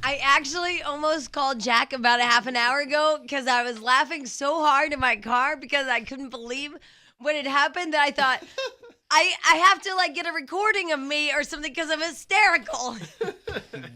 I actually almost called Jack about a half an hour ago because I was laughing so hard in my car because I couldn't believe what had happened that I thought I have to like get a recording of me or something because I'm hysterical.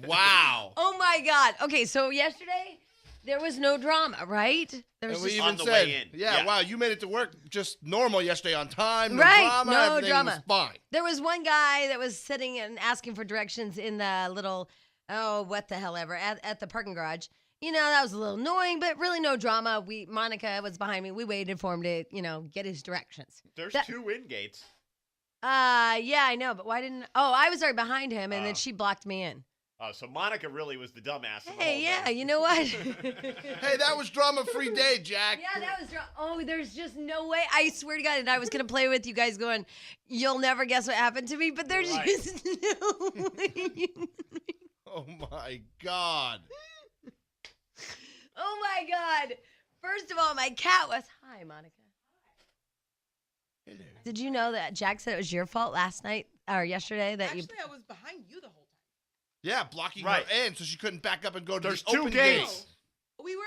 Wow. Oh my God. Okay, so yesterday there was no drama, right? There was And we just even on the said, way in. Yeah, wow, you made it to work just normal yesterday on time. No Right, drama. no Everything drama. was fine. There was one guy that was sitting and asking for directions in the little, what the hell ever, at the parking garage. You know, that was a little annoying, but really no drama. Monica was behind me. We waited for him to, get his directions. There's 2 in gates. Yeah, I know, but why didn't, I was right behind him, and then she blocked me in. So Monica really was the dumbass. Hey, yeah, you know what? Hey, that was drama-free day, Jack. Yeah, that was drama. Oh, there's just no way. I swear to God, and I was going to play with you guys going, you'll never guess what happened to me, but there's just no way. Oh, my God. Oh, my God. First of all, my cat was... Hi, Monica. Hello. Did you know that Jack said it was your fault last night or yesterday that Actually, I was behind you the whole time. Yeah, blocking Right. her in so she couldn't back up and go to There's the 2 open gates. We were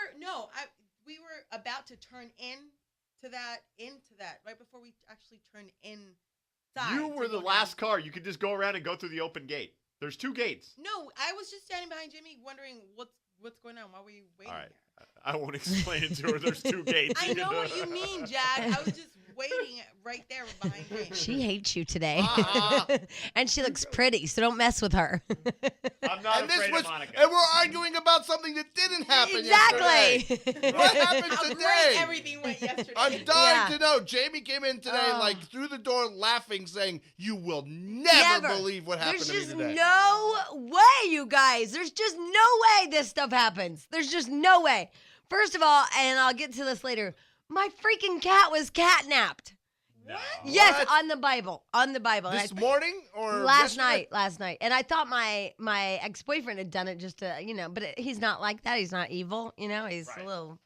about to turn into that right before we actually turned inside. You were the last car. You could just go around and go through the open gate. There's 2 gates. No, I was just standing behind Jimmy, wondering what's going on. Why were you waiting All right. here? I won't explain it to her. There's 2 gates. I know what you mean, Jack. I was just waiting right there behind me. she hates you today. Uh-huh. And she looks pretty, so don't mess with her. I'm not And afraid of Monica. and we're arguing about something that didn't happen Exactly. yesterday. What happened How today? great everything went yesterday. I'm dying Yeah. to know. Jamie came in today, Oh. like, through the door laughing, saying, you will never believe what happened There's to me just today. no way, you guys. There's just no way this stuff happens. There's just no way. First of all, and I'll get to this later, my freaking cat was catnapped. No. Yes, What? on the Bible. On the Bible. And This morning or last yesterday? night. And I thought my ex-boyfriend had done it just to, but he's not like that. He's not evil, He's Right. a little,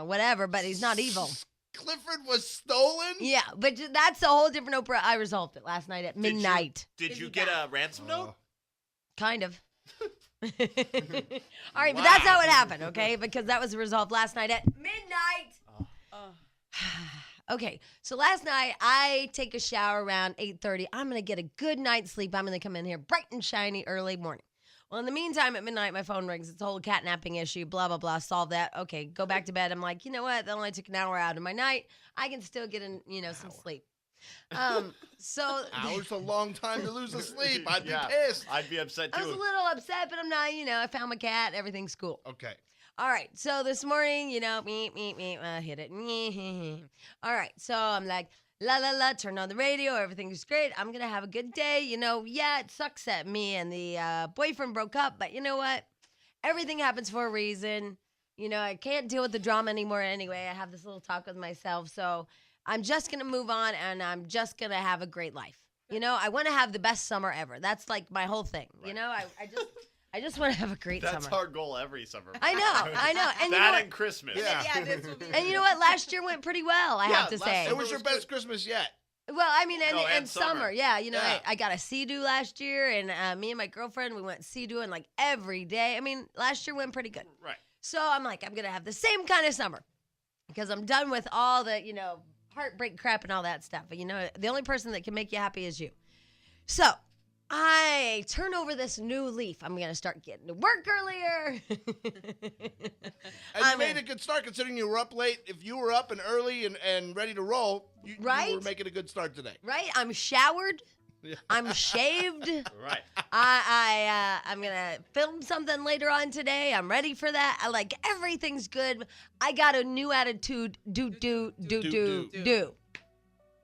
whatever, but he's not evil. Clifford was stolen? Yeah, but that's a whole different Oprah. I resolved it last night at Did you- midnight. Did Is you he get back? a ransom note? Kind of. All right, but that's how it happened, okay? Because that was resolved last night at midnight. Okay, so last night I take a shower around 8:30. I'm going to get a good night's sleep. I'm going to come in here bright and shiny early morning. Well, in the meantime, at midnight, my phone rings. It's a whole catnapping issue, blah, blah, blah. Solve that. Okay, go back to bed. I'm like, you know what? That only took an hour out of my night. I can still get in, some sleep. So Hour's a long time to lose sleep. I'd be Yeah. pissed. I'd be upset I was a too. little upset, but I'm not, I found my cat. Everything's cool. Okay. All right, so this morning, hit it. All right, so I'm like, la, la, la, turn on the radio. Everything's great. I'm going to have a good day. Yeah, it sucks that me and the boyfriend broke up, but you know what? Everything happens for a reason. I can't deal with the drama anymore anyway. I have this little talk with myself, so I'm just going to move on, and I'm just going to have a great life. I want to have the best summer ever. That's like my whole thing. Right. I just want to have a great That's summer. our goal every summer. I know. And you know That what? and Christmas. Yeah. This will be. And you know what? Last year went pretty well, I have to last say. It summer was your was best good. Christmas yet. Well, I mean, No, and and summer. summer. Yeah. Yeah. I got a sea-doo last year, and me and my girlfriend, we went sea-dooing like every day. I mean, last year went pretty good. Right. So I'm like, I'm going to have the same kind of summer because I'm done with all the, heartbreak crap and all that stuff. But, the only person that can make you happy is you. So I turn over this new leaf. I'm going to start getting to work earlier. And you made a good start considering you were up late. If you were up and early and ready to roll, you Right? were making a good start today. Right? I'm showered. Yeah. I'm shaved. Right. I'm gonna film something later on today. I'm ready for that. Everything's good. I got a new attitude. Do.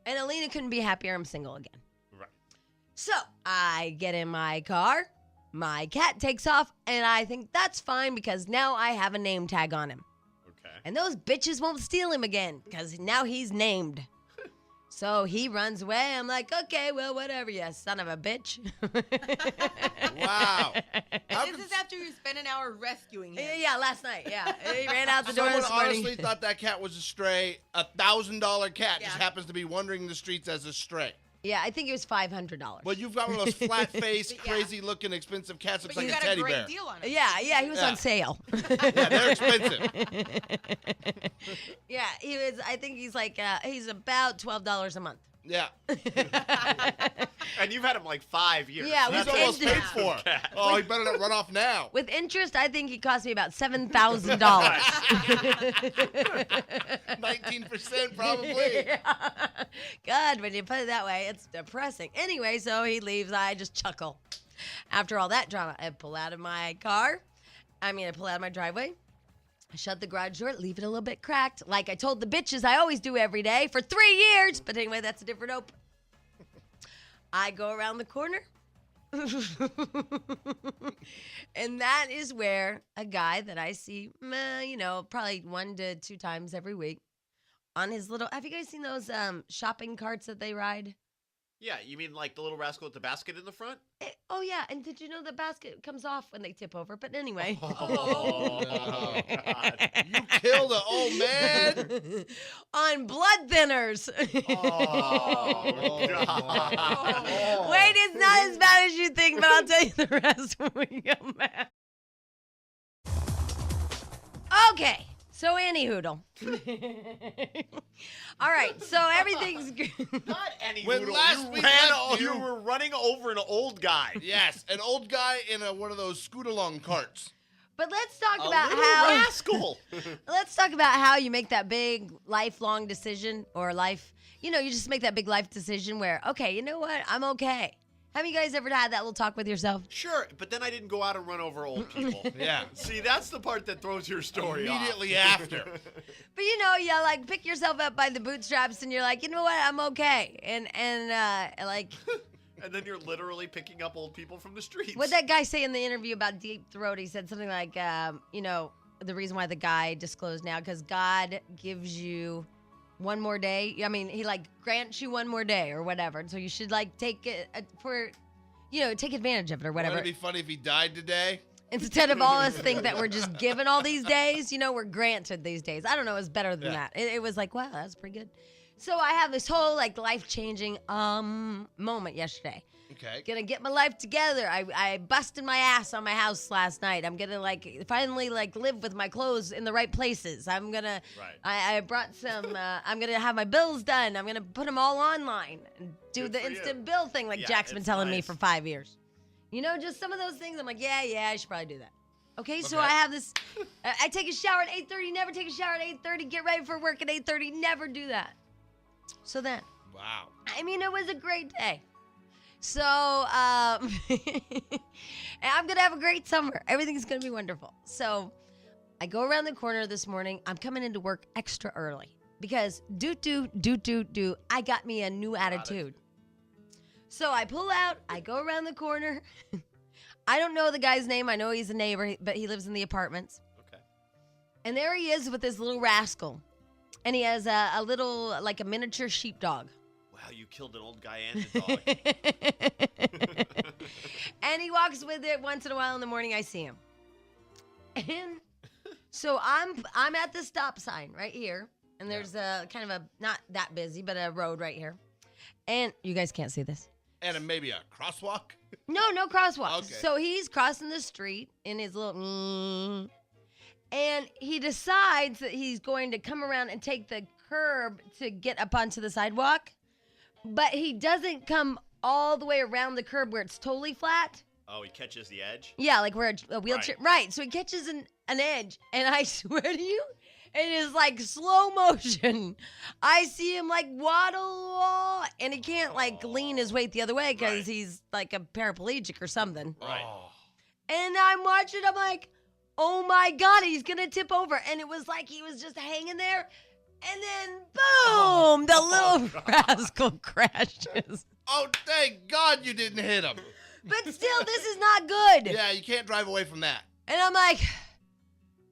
And Alina couldn't be happier. I'm single again. Right. So I get in my car. My cat takes off, and I think that's fine because now I have a name tag on him. Okay. And those bitches won't steal him again because now he's named. So he runs away. I'm like, okay, well, whatever, you son of a bitch. Wow. How This could is after you spent an hour rescuing him. Yeah, last night. Yeah, he ran out the door someone this morning. honestly thought that cat was a stray? $1,000 cat just Yeah. happens to be wandering the streets as a stray. Yeah, I think it was $500. Well, you've got one of those flat-faced, Yeah. crazy-looking, expensive cats. Looks But you like a got a teddy great bear. deal on it. Yeah, he was Yeah. on sale. Yeah, they're expensive. Yeah, he was. I think he's like he's about $12 a month. Yeah. And you've had him like 5 years. Yeah, So He's with that's almost paid interest. for. Oh, he better not run off now. With interest, I think he cost me about $7,000. 19% probably. God, when you put it that way, it's depressing. Anyway, so he leaves. I just chuckle. After all that drama, I pull out of my car. I pull out of my driveway. I shut the garage door, leave it a little bit cracked, like I told the bitches I always do every day for 3 years. But anyway, that's a different open. I go around the corner. And that is where a guy that I see, probably 1 to 2 times every week on his little, have you guys seen those shopping carts that they ride? Yeah, you mean like the little rascal with the basket in the front? Oh, yeah. And did you know the basket comes off when they tip over? But anyway. Oh, God. You killed an old man. On blood thinners. Oh, God. Wait, it's not as bad as you think, but I'll tell you the rest when we come back. Okay. So, anywhoodle. All right. So, everything's good. Not any When noodle. last You we ran. left You you- were running over an old guy. Yes, an old guy in one of those scoot-along carts. But let's talk A about little how. rascal. Let's talk about how you make that big lifelong decision or you just make that big life decision where, okay, you know what? I'm okay. Have you guys ever had that little talk with yourself? Sure, but then I didn't go out and run over old people. Yeah. See, that's the part that throws your story off. Immediately after. But you like pick yourself up by the bootstraps and you're like, you know what? I'm okay. And like, And then you're literally picking up old people from the streets. what that guy say in the interview about deep throat? He said something like, the reason why the guy disclosed now because God gives you one more day. He grants you one more day or whatever. And so you should take it take advantage of it or whatever. Wouldn't it be funny if he died today? Instead of all us think that we're just given all these days, we're granted these days. I don't know. It was better than that. It was like, wow, that's pretty good. So I have this whole life-changing moment yesterday. Okay. Gonna get my life together. I busted my ass on my house last night. I'm gonna finally live with my clothes in the right places. I'm gonna. Right. I brought some. I'm gonna have my bills done. I'm gonna put them all online and do Good the for you. instant bill thing like Yeah, Jack's been it's telling me nice. for 5 years. Just some of those things. I'm like, yeah, I should probably do that. Okay, so Okay. I have this. I take a shower at 8:30. Never take a shower at 8:30. Get ready for work at 8:30. Never do that. So then. Wow. It was a great day. So, I'm going to have a great summer. Everything's going to be wonderful. So, I go around the corner this morning. I'm coming into work extra early because I got me a new attitude. So, I pull out. I go around the corner. I don't know the guy's name. I know he's a neighbor, but he lives in the apartments. Okay. And there he is with this little rascal. And he has a little, a miniature sheepdog. Wow, you killed an old guy and a dog. And he walks with it once in a while in the morning. I see him. And so I'm at the stop sign right here. And there's a kind of a, not that busy, but a road right here. And you guys can't see this. And maybe a crosswalk? No crosswalks. Okay. So he's crossing the street in his little... And he decides that he's going to come around and take the curb to get up onto the sidewalk. But he doesn't come all the way around the curb where it's totally flat. Oh, he catches the edge? Yeah, like where a wheelchair... Right. So he catches an edge. And I swear to you, it is slow motion. I see him waddle. And he can't lean his weight the other way because Right. he's a paraplegic or something. Right. Oh. And I'm watching, I'm like, oh my God, he's going to tip over. And it was like he was just hanging there. And then, boom, the little rascal crashes. Oh, thank God you didn't hit him. But still, this is not good. Yeah, you can't drive away from that. And I'm like,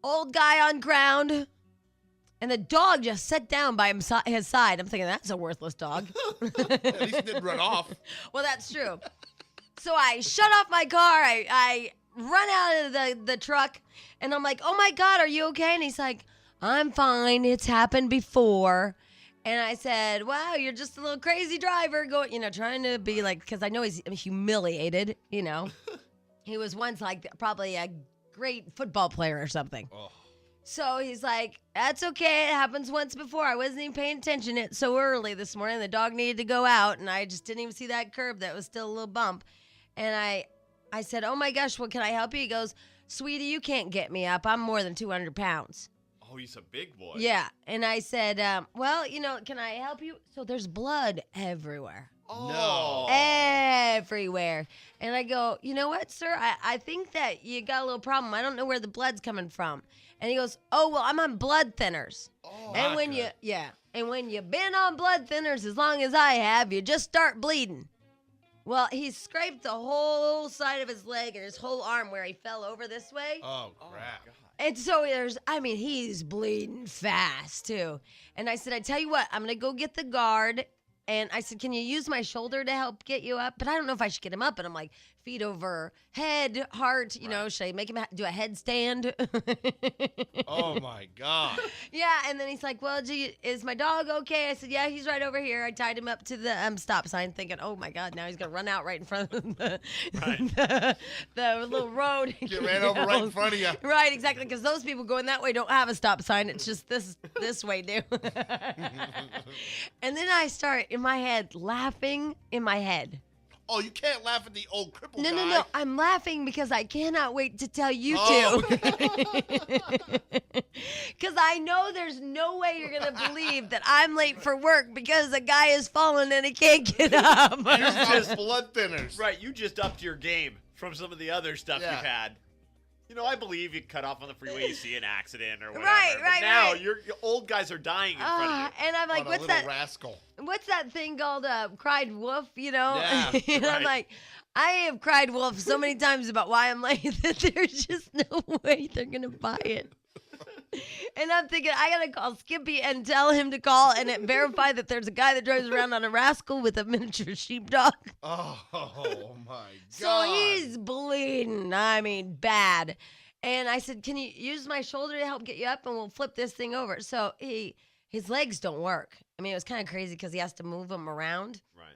old guy on ground. And the dog just sat down by his side. I'm thinking, that's a worthless dog. At least it didn't run off. Well, that's true. So I shut off my car. I run out of the truck. And I'm like, oh my God, are you okay? And he's like, I'm fine. It's happened before. And I said, wow, you're just a little crazy driver going, trying to be like, because I know he's humiliated, He was once like probably a great football player or something. Oh. So he's like, that's okay. It happens once before. I wasn't even paying attention. It's so early this morning. The dog needed to go out, and I just didn't even see that curb that was still a little bump. And I said, oh, my gosh, what can I help you? He goes, sweetie, you can't get me up. I'm more than 200 pounds. Oh, he's a big boy. Yeah. And I said, well, can I help you? So there's blood everywhere. Oh. Everywhere. And I go, you know what, sir? I think that you got a little problem. I don't know where the blood's coming from. And he goes, oh, well, I'm on blood thinners. Oh, and when you've been on blood thinners as long as I have, you just start bleeding. Well, he scraped the whole side of his leg and his whole arm where he fell over this way. Oh, crap. God. And so he's bleeding fast, too. And I said, I tell you what, I'm going to go get the guard. And I said, can you use my shoulder to help get you up? But I don't know if I should get him up. And I'm like, feet over head, heart, should I make him do a headstand? Oh, my God. Yeah, and then he's like, well, is my dog okay? I said, yeah, he's right over here. I tied him up to the stop sign thinking, oh, my God, now he's going to run out right in front of the little road. Get ran over right in front of you. Right, exactly, because those people going that way don't have a stop sign. It's just this way, dude. And then I start, in my head, laughing in my head. Oh, you can't laugh at the old crippled guy. No. I'm laughing because I cannot wait to tell you Oh. two. Because I know there's no way you're going to believe that I'm late for work because a guy has fallen and he can't get up. You're just blood thinners. Right, you just upped your game from some of the other stuff Yeah. you've had. I believe you cut off on the freeway, you see an accident or whatever. Right, but now right. your old guys are dying in front of you. And I'm like, What a what's little that? rascal. What's that thing called? Cried wolf, Yeah, And I'm right. like, I have cried wolf so many times about why I'm late that there's just no way they're gonna buy it. And I'm thinking I gotta call Skippy and tell him to call and verify that there's a guy that drives around on a rascal with a miniature sheepdog. Oh, my God. So he's bleeding. I mean, bad. And I said, can you use my shoulder to help get you up and we'll flip this thing over? So his legs don't work. I mean, it was kind of crazy because he has to move them around. Right.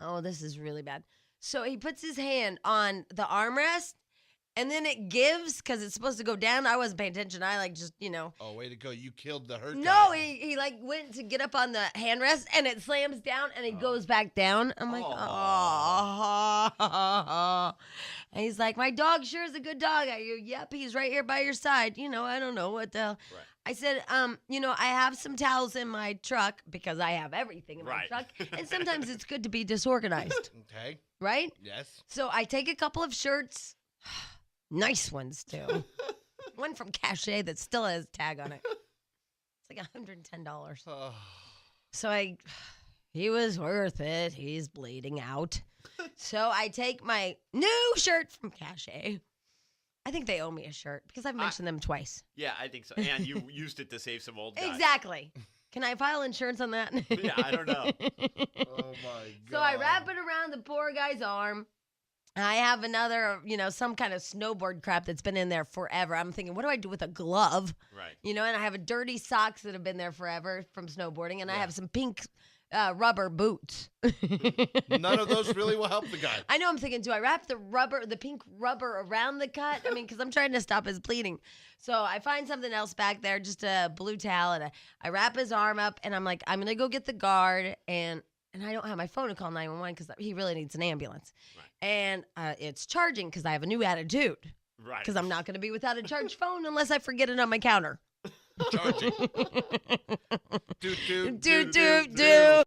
Oh, this is really bad. So he puts his hand on the armrest and then it gives because it's supposed to go down. I wasn't paying attention. I Oh, way to go. You killed the hurt No, guy. he went to get up on the handrest and it slams down and it goes back down. I'm like, oh. And he's like, my dog sure is a good dog. I go, yep, he's right here by your side. I don't know what the hell. Right. I said, I have some towels in my truck because I have everything in my Right. truck. And sometimes it's good to be disorganized, Okay. right? Yes. So I take a couple of shirts, nice ones too. One from Cachet that still has a tag on it. It's like $110. Oh. So he was worth it. He's bleeding out. So I take my new shirt from Cachet. I think they owe me a shirt because I've mentioned them twice. Yeah, I think so. And you used it to save some old guys. Exactly. Can I file insurance on that? Yeah, I don't know. Oh, my God. So I wrap it around the poor guy's arm. I have another, some kind of snowboard crap that's been in there forever. I'm thinking, what do I do with a glove? Right. And I have a dirty socks that have been there forever from snowboarding, and I have some pink rubber boots. None of those really will help the guy. I know. I'm thinking, do I wrap the pink rubber around the cut? I mean, because I'm trying to stop his bleeding. So I find something else back there, just a blue towel, and I wrap his arm up, and I'm like, I'm gonna go get the guard, and I don't have my phone to call 911 because he really needs an ambulance. Right. And it's charging because I have a new attitude. Right. Because I'm not going to be without a charged phone unless I forget it on my counter. Charging. Do.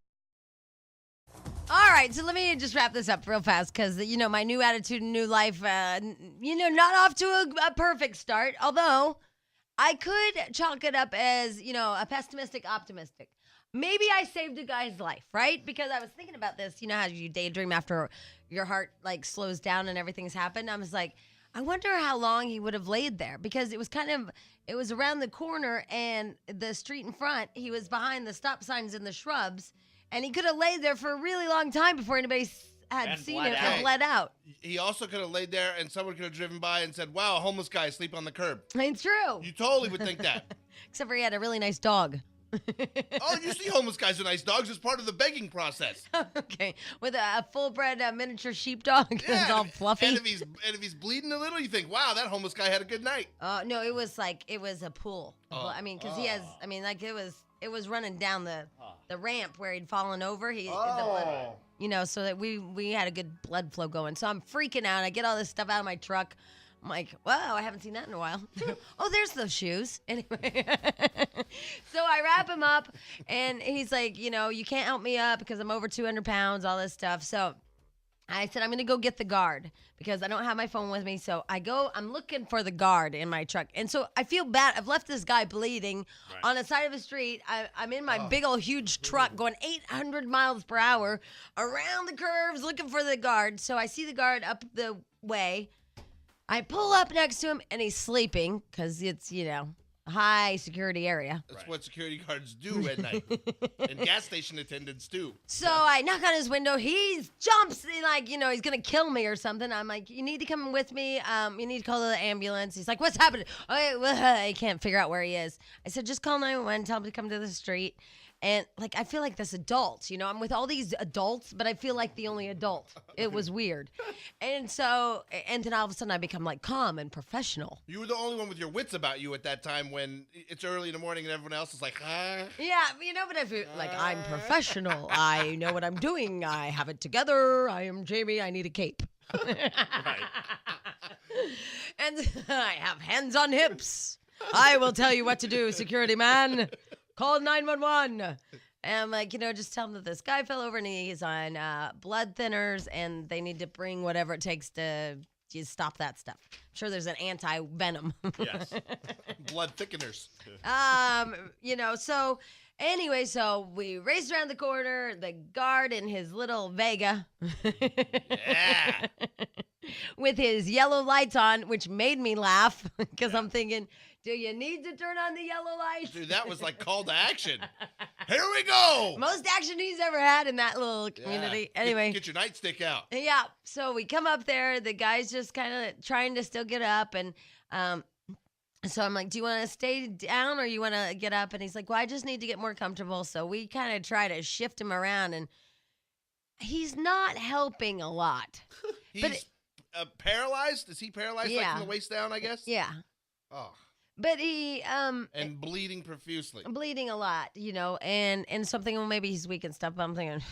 All right, so let me just wrap this up real fast because, my new attitude and new life, not off to a perfect start. Although I could chalk it up as, a pessimistic optimistic. Maybe I saved a guy's life, right? Because I was thinking about this, how you daydream after your heart slows down and everything's happened. I was like, I wonder how long he would have laid there because it was around the corner and the street in front. He was behind the stop signs and the shrubs, and he could have laid there for a really long time before anybody had And seen bled him out. and bled out. He also could have laid there and someone could have driven by and said, wow, a homeless guy asleep on the curb. It's true. You totally would think that. Except for he had a really nice dog. Oh, you see homeless guys with nice dogs as part of the begging process. Okay, with a full-bred miniature sheepdog that's all fluffy. And if he's bleeding a little, you think, wow, that homeless guy had a good night. No, it was a pool. Oh. I mean, because he has. I mean, like it was running down the ramp where he'd fallen over. The blood, so that we had a good blood flow going. So I'm freaking out. I get all this stuff out of my truck. I'm like, wow, I haven't seen that in a while. Oh, there's those shoes. Anyway, so I wrap him up, and he's like, you can't help me up because I'm over 200 pounds, all this stuff. So I said, I'm going to go get the guard because I don't have my phone with me. So I'm looking for the guard in my truck. And so I feel bad. I've left this guy bleeding on the side of the street. I'm in my big old huge truck going 800 miles per hour around the curves looking for the guard. So I see the guard up the way. I pull up next to him, and he's sleeping because it's, a high security area. That's what security guards do at night. And gas station attendants do. So I knock on his window. He jumps like, he's going to kill me or something. I'm like, you need to come with me. You need to call the ambulance. He's like, what's happening? I can't figure out where he is. I said, just call 911, tell him to come to the street. And, I feel like this adult, I'm with all these adults, but I feel like the only adult. It was weird. And then all of a sudden I become, calm and professional. You were the only one with your wits about you at that time when it's early in the morning and everyone else is like, Yeah, but I feel like I'm professional. I know what I'm doing. I have it together. I am Jamie. I need a cape. Right. And I have hands on hips. I will tell you what to do, security man. Call 911. And I'm like, just tell them that this guy fell over and he's on blood thinners and they need to bring whatever it takes to stop that stuff. I'm sure there's an anti-venom. Yes. blood thickeners. So anyway, so we raced around the corner, the guard in his little Vega. Yeah. With his yellow lights on, which made me laugh because I'm thinking, do you need to turn on the yellow lights? Dude, that was like call to action. Here we go. Most action he's ever had in that little community. Yeah. Anyway. Get your nightstick out. Yeah. So we come up there. The guy's just kind of trying to still get up. And so I'm like, do you want to stay down or you want to get up? And he's like, well, I just need to get more comfortable. So we kind of try to shift him around. And he's not helping a lot. He's paralyzed? Is he paralyzed Yeah. from the waist down, I guess? Yeah. Oh. But he And bleeding profusely. bleeding a lot, and something, well, maybe he's weak and stuff. But I'm thinking,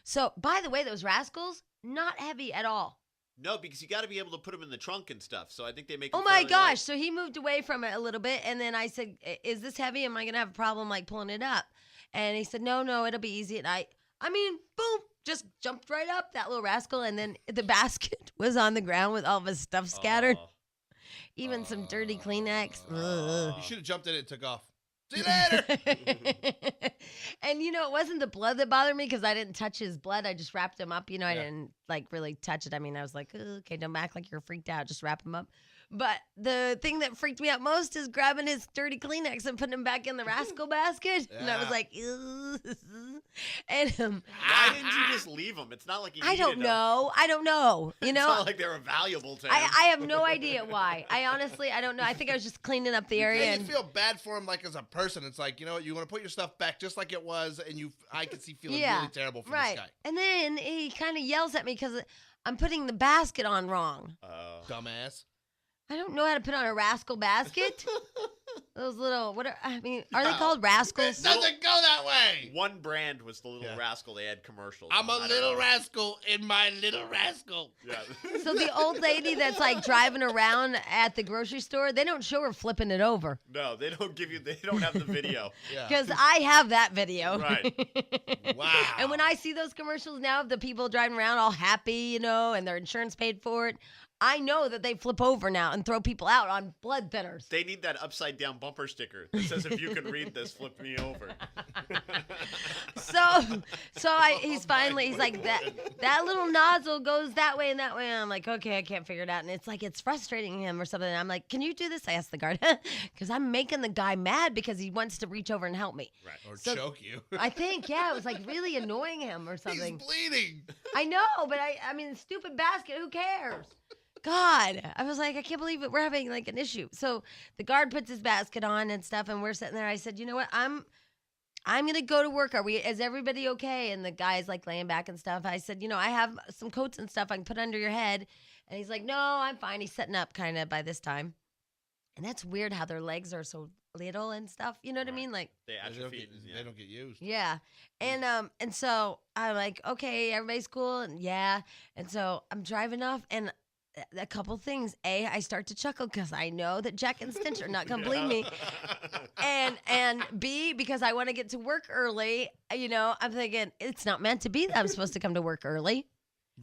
so by the way, those rascals, not heavy at all. No, because you got to be able to put them in the trunk and stuff. So I think they make. Oh them my fairly gosh! light. So he moved away from it a little bit, and then I said, "Is this heavy? Am I gonna have a problem pulling it up?" And he said, "No, it'll be easy." And I mean, boom, just jumped right up, that little rascal, and then the basket was on the ground with all of his stuff scattered. Oh. Even some dirty Kleenex. Ugh. You should have jumped in and took off. See you later. And it wasn't the blood that bothered me because I didn't touch his blood. I just wrapped him up. I didn't really touch it. I mean, I was like, okay, don't act like you're freaked out. Just wrap him up. But the thing that freaked me out most is grabbing his dirty Kleenex and putting him back in the rascal basket. And I was Yeah. like, ew. And Why didn't you just leave them? It's not like you. I don't needed 'em. know. I don't know. It's not like they were valuable to him. I have no idea why. I don't know. I think I was just cleaning up the area. Yeah, And you feel bad for him, as a person. It's like, you want to put your stuff back just like it was, and I can see feeling really terrible for right. this guy. And then he kind of yells at me because I'm putting the basket on wrong. Dumbass. I don't know how to put on a rascal basket. Those little, are they No. called rascals? It doesn't go that way. One brand was the little Yeah. rascal. They had commercials. I'm on. a I don't little know. rascal in my little rascal. Yeah. So the old lady that's driving around at the grocery store, they don't show her flipping it over. No, they don't give you. They don't have the video. Yeah. Because I have that video. Right. Wow. And when I see those commercials now of the people driving around all happy, and their insurance paid for it, I know that they flip over now and throw people out on blood thinners. They need that upside down bumper sticker that says, "If you can read this, flip me over." He's like that little nozzle goes that way and that way. And I'm like, okay, I can't figure it out. And it's frustrating him or something. And I'm like, can you do this? I asked the guard because I'm making the guy mad because he wants to reach over and help me. Right. Or So- choke you. I think, it was really annoying him or something. He's bleeding. I know, but I mean, stupid basket, who cares? God, I was like, I can't believe it. We're having an issue. So the guard puts his basket on and stuff, and we're sitting there. I said, you know what? I'm going to go to work. Is everybody okay? And the guy's like laying back and stuff. I said, I have some coats and stuff I can put under your head. And he's like, no, I'm fine. He's setting up kind of by this time. And that's weird how their legs are so little and stuff. You know what I mean? Like, They atrophy. They don't get used. yeah. And so I'm like, okay, everybody's cool. And yeah. And so I'm driving off and a couple things. A, I start to chuckle because I know that Jack and Stench are not going to believe me. And B, because I want to get to work early, I'm thinking it's not meant to be that I'm supposed to come to work early.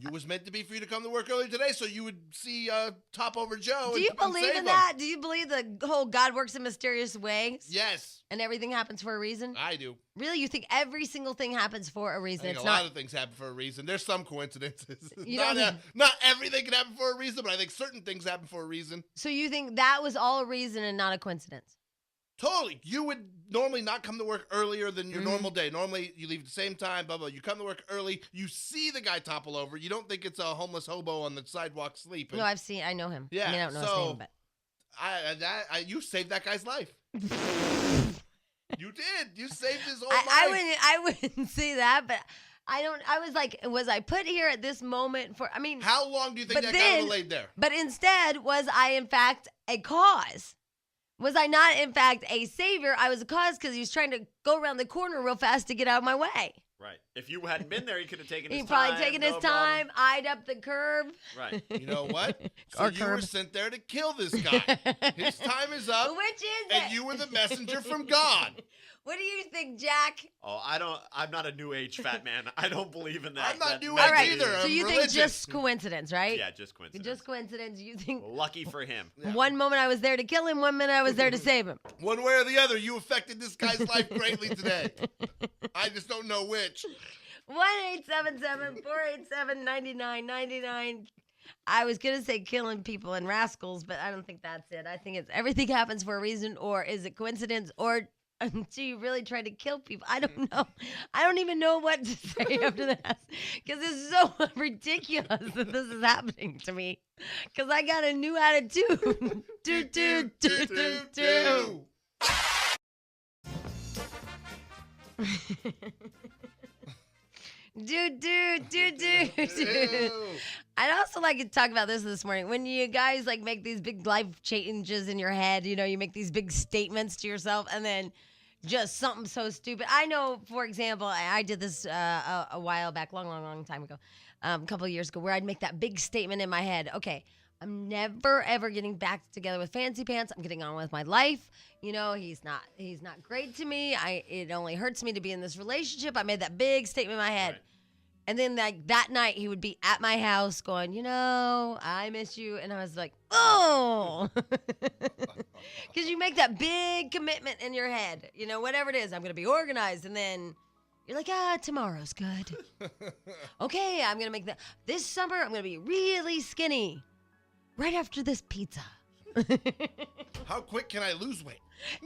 It was meant to be for you to come to work early today so you would see Top Over Joe. Do you believe in that? Do you believe the whole God works in mysterious ways? Yes. And everything happens for a reason? I do. Really? You think every single thing happens for a reason? I think a lot of things happen for a reason. There's some coincidences. Not everything can happen for a reason, but I think certain things happen for a reason. So you think that was all a reason and not a coincidence? Totally. You would normally not come to work earlier than your normal day. Normally, you leave at the same time, blah, blah. You come to work early. You see the guy topple over. You don't think it's a homeless hobo on the sidewalk sleeping. No, I know him. Yeah, I mean, I don't know his name, but. You saved that guy's life. You did. You saved his whole life. I wouldn't say that, but I was like, was I put here at this moment for, How long do you think that guy would have laid there? But instead, was I in fact a cause? Was I not in fact a savior? I was a cause because he was trying to go around the corner real fast to get out of my way. Right. If you hadn't been there, he could have taken his He'd time. probably taken his time, eyed up the curb. Right. You know what? So you were sent there to kill this guy. His time is up. Which is it? And you were the messenger from God. What do you think, Jack? Oh, I'm not a new age fat man. I don't believe in that. I'm not new All right, age either. so you religious. think just coincidence, right? Yeah, just coincidence. Just coincidence. You think Lucky for him. Yeah. one moment I was there to kill him, one minute I was there to save him. One way or the other, you affected this guy's life greatly today. I just don't know which. 1-877-487-9999. I was going to say killing people and rascals, but I don't think that's it. I think it's everything happens for a reason, or is it coincidence, or do you really try to kill people? I don't know. I don't even know what to say after that because it's so ridiculous that this is happening to me because I got a new attitude. do. I'd also like to talk about this morning. When you guys like make these big life changes in your head, you make these big statements to yourself and then just something so stupid. I know, for example, I did this a while back, long time ago, a couple of years ago, where I'd make that big statement in my head. Okay, I'm never, ever getting back together with Fancy Pants. I'm getting on with my life. He's not great to me. It only hurts me to be in this relationship. I made that big statement in my head. Right. And then that night he would be at my house going, I miss you. And I was like, oh, because you make that big commitment in your head, whatever it is, I'm going to be organized. And then you're like, tomorrow's good. Okay, I'm going to make this summer, I'm going to be really skinny right after this pizza. How quick can I lose weight?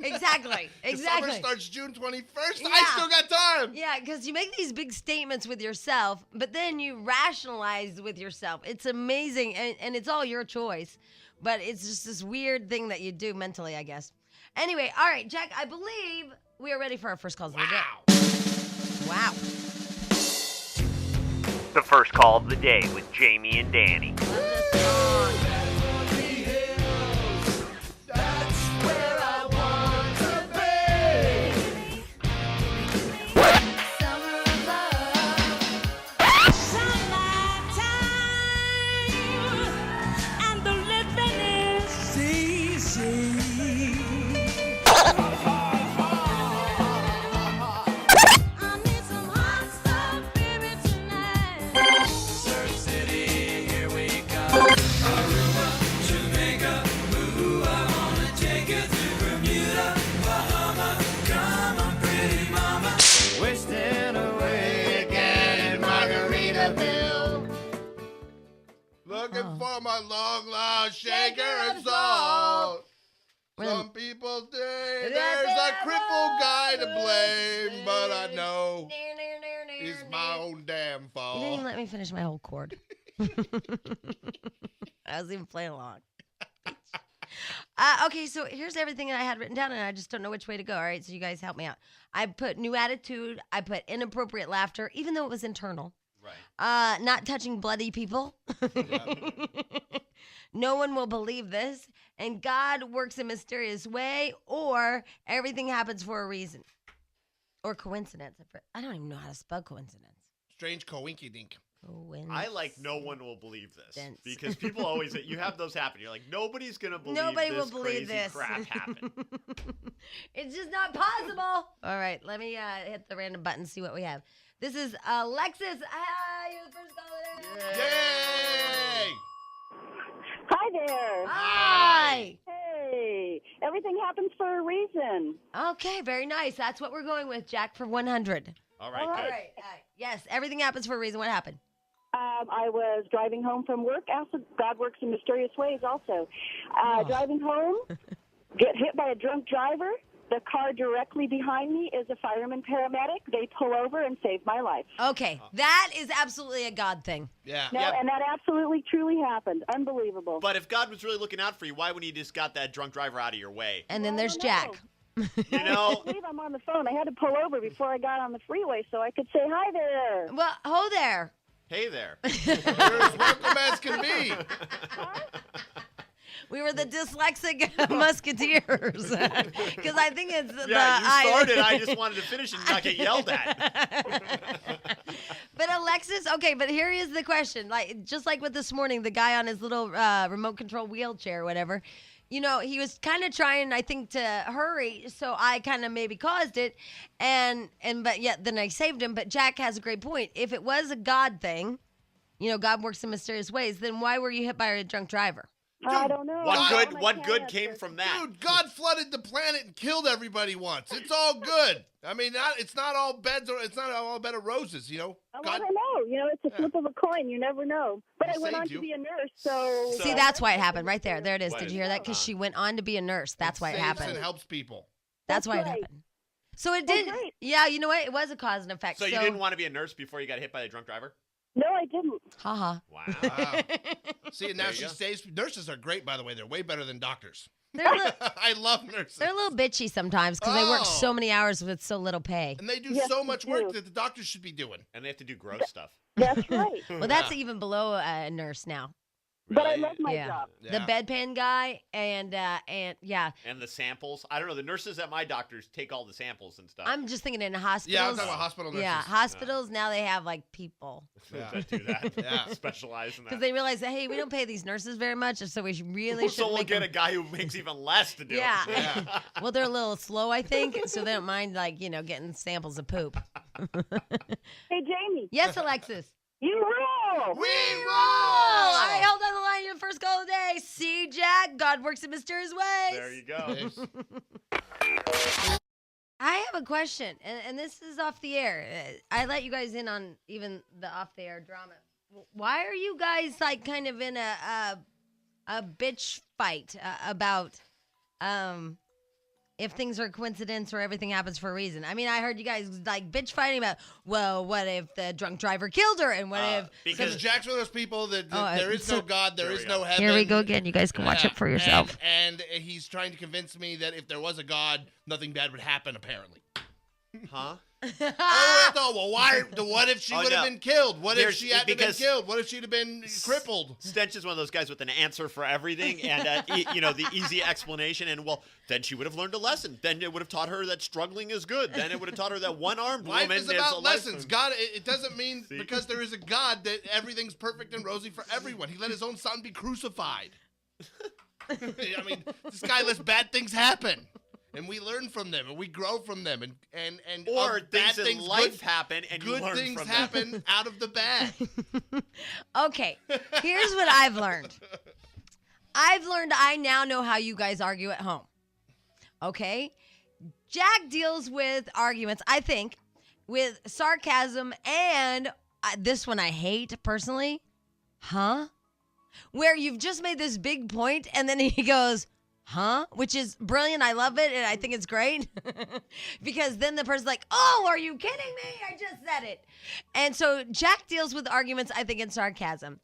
Exactly. Summer starts June 21st. Yeah. I still got time. Yeah, because you make these big statements with yourself, but then you rationalize with yourself. It's amazing, and it's all your choice. But it's just this weird thing that you do mentally, I guess. Anyway, all right, Jack, I believe we are ready for our first calls of the day. Wow. The first call of the day with Jamie and Danny. Looking for my long lost shaker of salt. Some people say there's a crippled guy to blame, but I know it's my own damn You fault. didn't even let me finish my whole chord. I was even playing along. Okay, so here's everything that I had written down, and I just don't know which way to go. All right, so you guys help me out. I put new attitude. I put inappropriate laughter, even though it was internal. Right. Not touching bloody people. No one will believe this. And God works in a mysterious way, or everything happens for a reason. Or coincidence. I don't even know how to spell coincidence. Strange coinky dink. I like no one will believe this because people always say you have those happen. You're like nobody's gonna believe Nobody this will believe crazy this crap happened. It's just not possible. All right, let me hit the random button, see what we have. This is Alexis. Hi, you're the first caller. Yay! Hi there. Hi. Hey, everything happens for a reason. Okay, very nice. That's what we're going with, Jack, for 100. All right, All good. All right. Yes, everything happens for a reason. What happened? I was driving home from work. God works in mysterious ways also. Driving home, get hit by a drunk driver. The car directly behind me is a fireman paramedic. They pull over and save my life. Okay, that is absolutely a God thing. Yeah. No, Yeah. and that absolutely, truly happened. Unbelievable. But if God was really looking out for you, why wouldn't he just got that drunk driver out of your way? And then I there's don't Jack. You know, I believe I'm on the phone. I had to pull over before I got on the freeway so I could say hi there. Well, ho there. hey there. You're as welcome as can be. We were the dyslexic musketeers. Because I think it's the Yeah, you started. I just wanted to finish and not get yelled at. But Alexis, okay, but here is the question. Like, just like with this morning, the guy on his little remote control wheelchair or whatever, you know, he was kind of trying, I think, to hurry, so I kind of maybe caused it, but yet then I saved him. But Jack has a great point. If it was a God thing, you know, God works in mysterious ways, then why were you hit by a drunk driver? I don't know. What good came from that? Dude, God flooded the planet and killed everybody once. It's all good. I mean, it's not all beds, or it's not all bed of roses, you know. Well, God, I don't know. You know, it's a flip of a coin. You never know. But He I went on saved to you. be a nurse, so... See, that's why it happened right there. There it is. What Did is you hear that? it? Because she went on to be a nurse. That's why it saves happened. and helps people. That's why it right. happened. So it did. great. Yeah, you know what? It was a cause and effect. So you didn't want to be a nurse before you got hit by a drunk driver? No, I didn't. Haha. Wow. Wow. See, and now There you she go. saves. Nurses are great, by the way. They're way better than doctors. They're, I love nurses. they're a little bitchy sometimes because they work Oh. so many hours with so little pay. And they do Yes, so they much work do. that the doctors should be doing. And they have to do gross stuff. That's right. Well, that's even below a nurse now. But I Really? love my Yeah. job. The bedpan guy and yeah. And the samples. I don't know. The nurses at my doctors take all the samples and stuff. I'm just thinking in hospitals. Yeah, I'm talking about hospital nurses. Yeah, hospitals now they have like people Yeah. that do that. Yeah. Specialize in because that. they realize that hey, we don't pay these nurses very much, so we really should So we'll make get them. a guy who makes even less to do Yeah. it. Yeah. Well, they're a little slow, I think, so they don't mind like getting samples of poop. Hey, Jamie, Yes, Alexis. you rule. We roll! All right, hold on the line. Your first call of the day. See, Jack, God works in mysterious ways. There you go. I have a question, and this is off the air. I let you guys in on even the off the air drama. Why are you guys like kind of in a bitch fight about if things are a coincidence or everything happens for a reason? I mean, I heard you guys like bitch fighting about, well, what if the drunk driver killed her, and what if Because Jack's one of those people that Oh, there is no God, there There is we no go. heaven. here we go again. You guys can watch Yeah. it for yourself. And he's trying to convince me that if there was a God, nothing bad would happen, apparently. Huh? Oh, no, well, why? What if she Oh, would have no. been killed? What if There's- she hadn't been because- killed? What if she'd have been crippled? Stench is one of those guys with an answer for everything and, the easy explanation. And, well, then she would have learned a lesson. Then it would have taught her that struggling is good. Then it would have taught her that one-armed Life woman is a about lessons. lesson. God, it doesn't mean See? because there is a God that everything's perfect and rosy for everyone. He let his own son be crucified. I mean, this guy lets bad things happen. And we learn from them, and we grow from them, and Or of bad things in things, life happen and you good learn things from them. happen out of the bad. Okay, here's what I've learned. I now know how you guys argue at home. Okay? Jack deals with arguments, I think, with sarcasm and this one I hate personally. Huh? Where you've just made this big point and then he goes, huh? Which is brilliant. I love it. And I think it's great because then the person's like, oh, are you kidding me? I just said it. And so Jack deals with arguments, I think, in sarcasm.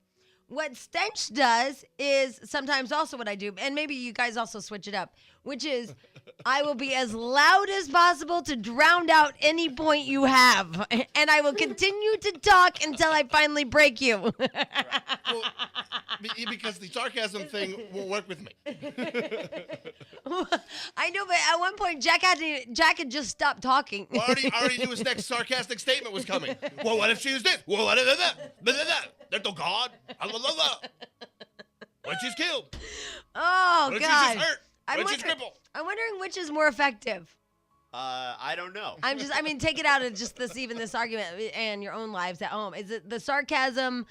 what Stench does is sometimes also what I do, and maybe you guys also switch it up, which is I will be as loud as possible to drown out any point you have, and I will continue to talk until I finally break you. Well, because the sarcasm thing won't work with me. I know, but at one point Jack had just stopped talking. Well, I already knew his next sarcastic statement was coming. Well, what if she was this? Well, what if that? There's no God. When she's killed. Oh, What if God. she's just hurt? I'm When she's crippled? wondering which is more effective. I don't know. Take it out of just this argument and your own lives at home. Is it the sarcasm,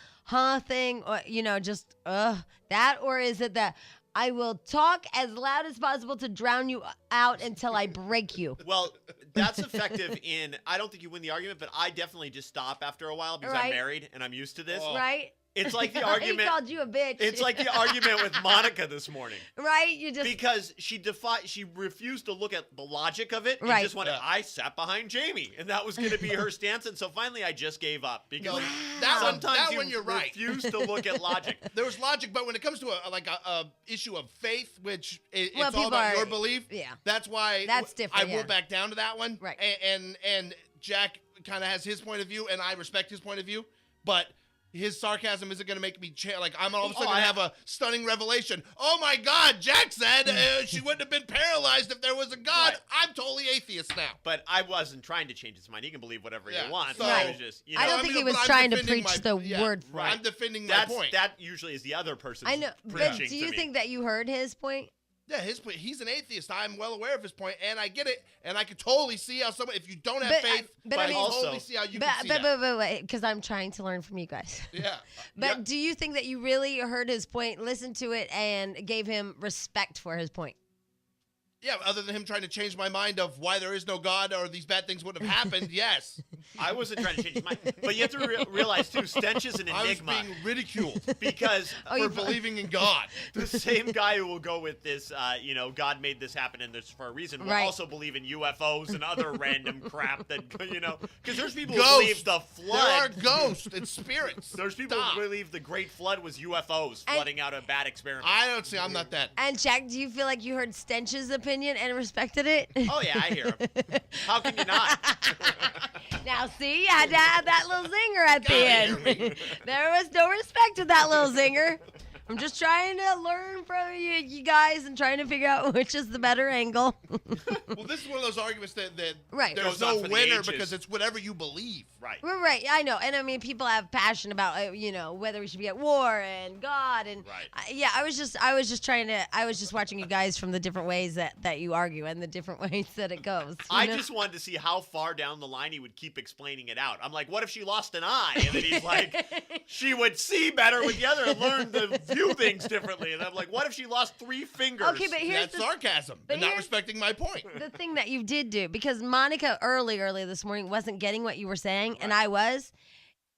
thing, or, just, that, or is it the, I will talk as loud as possible to drown you out until I break you? Well, that's effective I don't think you win the argument, but I definitely just stop after a while because I'm Right. married and I'm used to this. Right? It's like the He argument. called you a bitch. It's like the argument with Monica this morning. Right? You just... Because she refused to look at the logic of it and Right. just went, I sat behind Jamie. And that was going to be her stance. And so finally I just gave up. Because No, that sometimes one you're right. refuse to look at logic. There was logic, but when it comes to a issue of faith, which it's Well, all people about are- your belief, yeah. that's why That's different, I will yeah. back down to that one. Right. And Jack kind of has his point of view, and I respect his point of view, but his sarcasm isn't going to make me I'm all of a sudden going to have a stunning revelation. Oh my God, Jack said she wouldn't have been paralyzed if there was a God. Right. I'm totally atheist now. But I wasn't trying to change his mind. He can believe whatever Yeah, he wants. so- I was just, I don't think he was but I'm trying to defending preach my- the word for Right. I'm defending my that's, point. that usually is the other person's I know, but preaching do you to me. think that you heard his point? Yeah, he's an atheist. I'm well aware of his point, and I get it, and I can totally see how someone, if you don't have But faith, but I I mean- can Also- totally see how you But can see that. wait, because I'm trying to learn from you guys. Yeah. But do you think that you really heard his point, listened to it, and gave him respect for his point? Yeah, other than him trying to change my mind of why there is no God or these bad things wouldn't have happened, yes. I wasn't trying to change his mind. But you have to realize, too, Stench is an I was enigma. being ridiculed Because for believing in God. the same guy who will go with this, God made this happen and this for a reason, will Right. also believe in UFOs and other random crap that, because there's people Ghosts. who believe the There are flood. ghosts and spirits. There's people Stop. who believe the Great Flood was UFOs And- flooding out a bad experiment. I don't see. I'm not that. And Jack, do you feel like you heard Stench's opinion and respected it? Oh, yeah, I hear him. How can you not? Now, see, you had to have that little zinger at the Gotta hear end. There was no respect to that little zinger. I'm just trying to learn from you guys and trying to figure out which is the better angle. Well, this is one of those arguments that Right. there's Goes on no for the winner ages. because it's whatever you believe. Right. We're right. I know. And I mean, people have passion about, whether we should be at war and God. And Right. I was just watching you guys from the different ways that you argue and the different ways that it goes. I just wanted to see how far down the line he would keep explaining it out. I'm like, what if she lost an eye? And then he's like, she would see better with the other and learn to view things differently. And I'm like, what if she lost 3 fingers? Okay, but here's That's sarcasm but and not here's- respecting my point. the thing that you did do, because Monica early this morning wasn't getting what you were saying, and I was,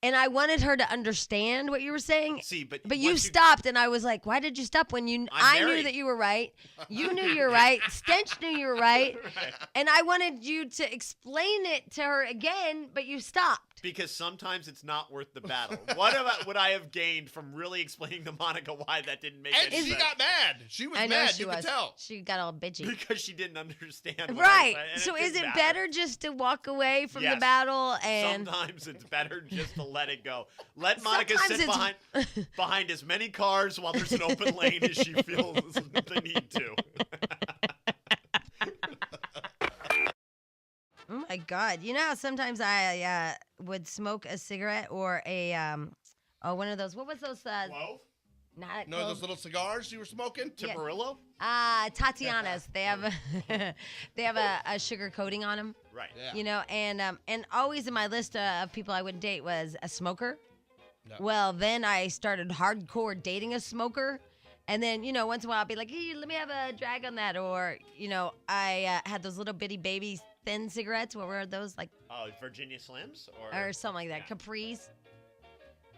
and I wanted her to understand what you were saying. See, but you once stopped, and I was like, "Why did you stop?" When I knew married. that you were right, you knew you were right, Stench knew you were right, and I wanted you to explain it to her again, but you stopped. Because sometimes it's not worth the battle. What would I have gained from really explaining to Monica why that didn't make And any she sense? got mad. She was I know mad. she you was. could tell. She got all bitchy. Because she didn't understand. What I was Right. saying, and So didn't is it matter. better just to walk away from the Yes. battle and Sometimes it's better just to let it go. Let Monica Sometimes sit behind as many cars while there's an open lane as she feels the need to. Oh my God! You know how sometimes I would smoke a cigarette or a one of those. What was those? Whoa, Not No, those little cigars you were smoking? Yeah. Tiparillo? Tatiana's. They have a sugar coating on them. Right. Yeah. And always in my list of people I would date was a smoker. No. Well, then I started hardcore dating a smoker. And then, once in a while I'd be like, hey, let me have a drag on that. Or, I had those little bitty baby thin cigarettes. What were those? Like, Oh, Virginia Slims? Or something like that. Yeah. Capris.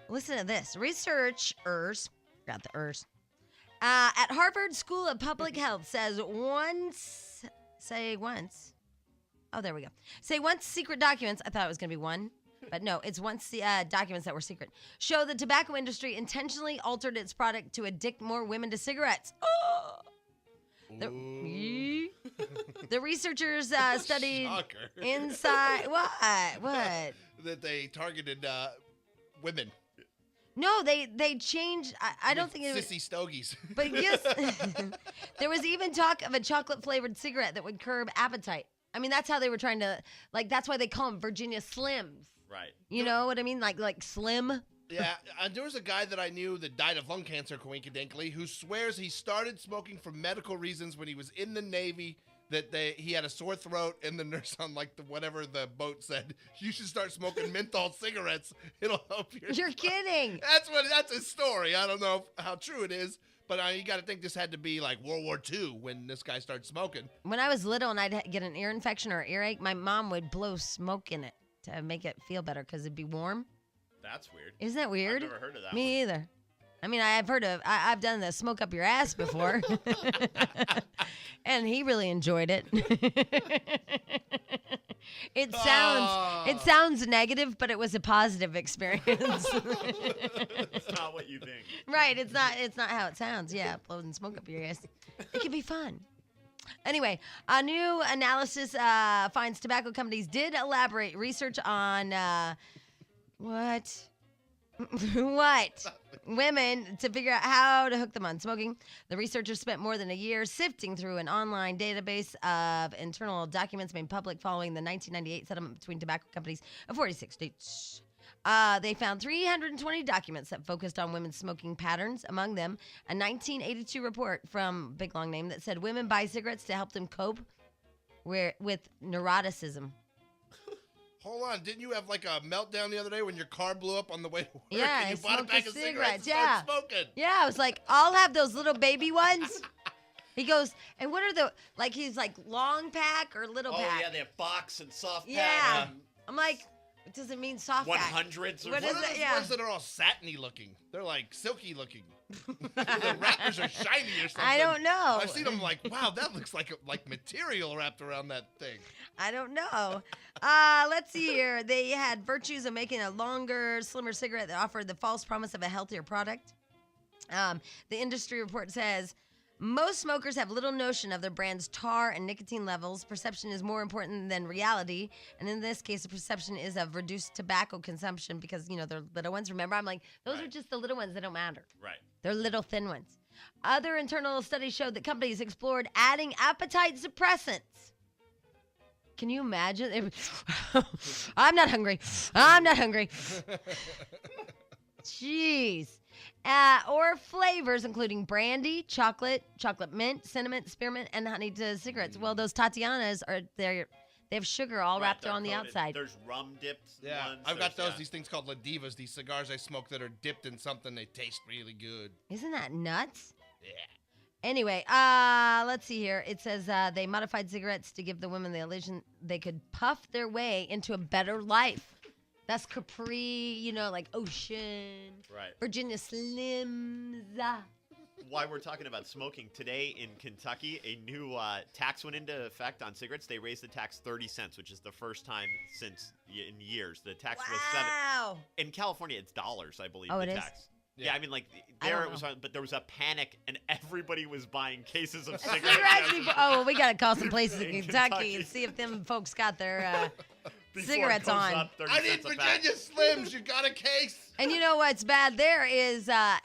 Listen to this. Researchers, got the ers, at Harvard School of Public Health says once, oh, there we go. Say once secret documents, I thought it was going to be one. But no, it's once the documents that were secret show the tobacco industry intentionally altered its product to addict more women to cigarettes. Oh. Ooh. The researchers studied Shocker. inside. What? That they targeted women. No, they changed. I don't think it was. Sissy stogies. But yes, there was even talk of a chocolate-flavored cigarette that would curb appetite. I mean, that's how they were trying to, like, that's why they call them Virginia Slims. Right. You know what I mean? Like slim. Yeah, there was a guy that I knew that died of lung cancer, coincidentally, who swears he started smoking for medical reasons when he was in the Navy. That he had a sore throat, and the nurse on whatever the boat said, you should start smoking menthol cigarettes. It'll help your. You're kidding. That's his story. I don't know how true it is, but you got to think this had to be like World War II when this guy started smoking. When I was little and I'd get an ear infection or earache, my mom would blow smoke in it to make it feel better because it'd be warm. That's weird. Isn't that weird? I've never heard of that. Me either. I mean, I've done the smoke up your ass before. And he really enjoyed it. It sounds negative, but it was a positive experience. It's not what you think. Right, it's not how it sounds. Yeah, blowing smoke up your ass. It can be fun. Anyway, a new analysis finds tobacco companies did elaborate research on what? Women to figure out how to hook them on smoking. The researchers spent more than a year sifting through an online database of internal documents made public following the 1998 settlement between tobacco companies of 46 states. They found 320 documents that focused on women's smoking patterns. Among them, a 1982 report from Big Long Name that said women buy cigarettes to help them cope with neuroticism. Hold on, didn't you have like a meltdown the other day when your car blew up on the way to work? Yeah, and you I bought a smoked pack the of cigarettes and cigarettes, started smoking. Yeah, I was like, I'll have those little baby ones. He goes, and what are he's like long pack or little pack? Oh, yeah, they have box and soft Yeah. pack. I'm like, it doesn't mean soft pack. 100s or What What is are it? those Yeah. ones that are all satiny looking? They're like silky looking. The wrappers are shiny or something. I don't know. I've seen them like, wow, that looks like material wrapped around that thing. I don't know. Let's see here. They had virtues of making a longer, slimmer cigarette that offered the false promise of a healthier product. The industry report says most smokers have little notion of their brand's tar and nicotine levels. Perception is more important than reality. And in this case, the perception is of reduced tobacco consumption because, they're little ones. Remember, I'm like, those are just the little ones that don't matter. Right. They're little thin ones. Other internal studies showed that companies explored adding appetite suppressants. Can you imagine? I'm not hungry. Jeez. Or flavors, including brandy, chocolate mint, cinnamon, spearmint, and honey to cigarettes. Well, those Tatianas they have sugar all wrapped they're on the coated. outside. There's rum dipped Yeah, ones. I've got There's- these things called La Divas, these cigars I smoke that are dipped in something. They taste really good. Isn't that nuts? Yeah. Anyway, let's see here. It says they modified cigarettes to give the women the illusion they could puff their way into a better life. That's Capri, like Ocean. Right. Virginia Slims. Why we're talking about smoking today in Kentucky, a new tax went into effect on cigarettes. They raised the tax 30 cents, which is the first time in years. The tax was Wow. in California. It's dollars, I believe. Oh, the it is? tax. Yeah. Yeah, I mean, like I there don't it was, know. but there was a panic, and everybody was buying cases of Cigarettes cigarettes. before- oh, well, we got to call some places in In Kentucky Kentucky. and see if them folks got their Before it cigarettes goes on. up 30 I need cents a pack. Virginia Slims. You got a case? And you know what's bad there is out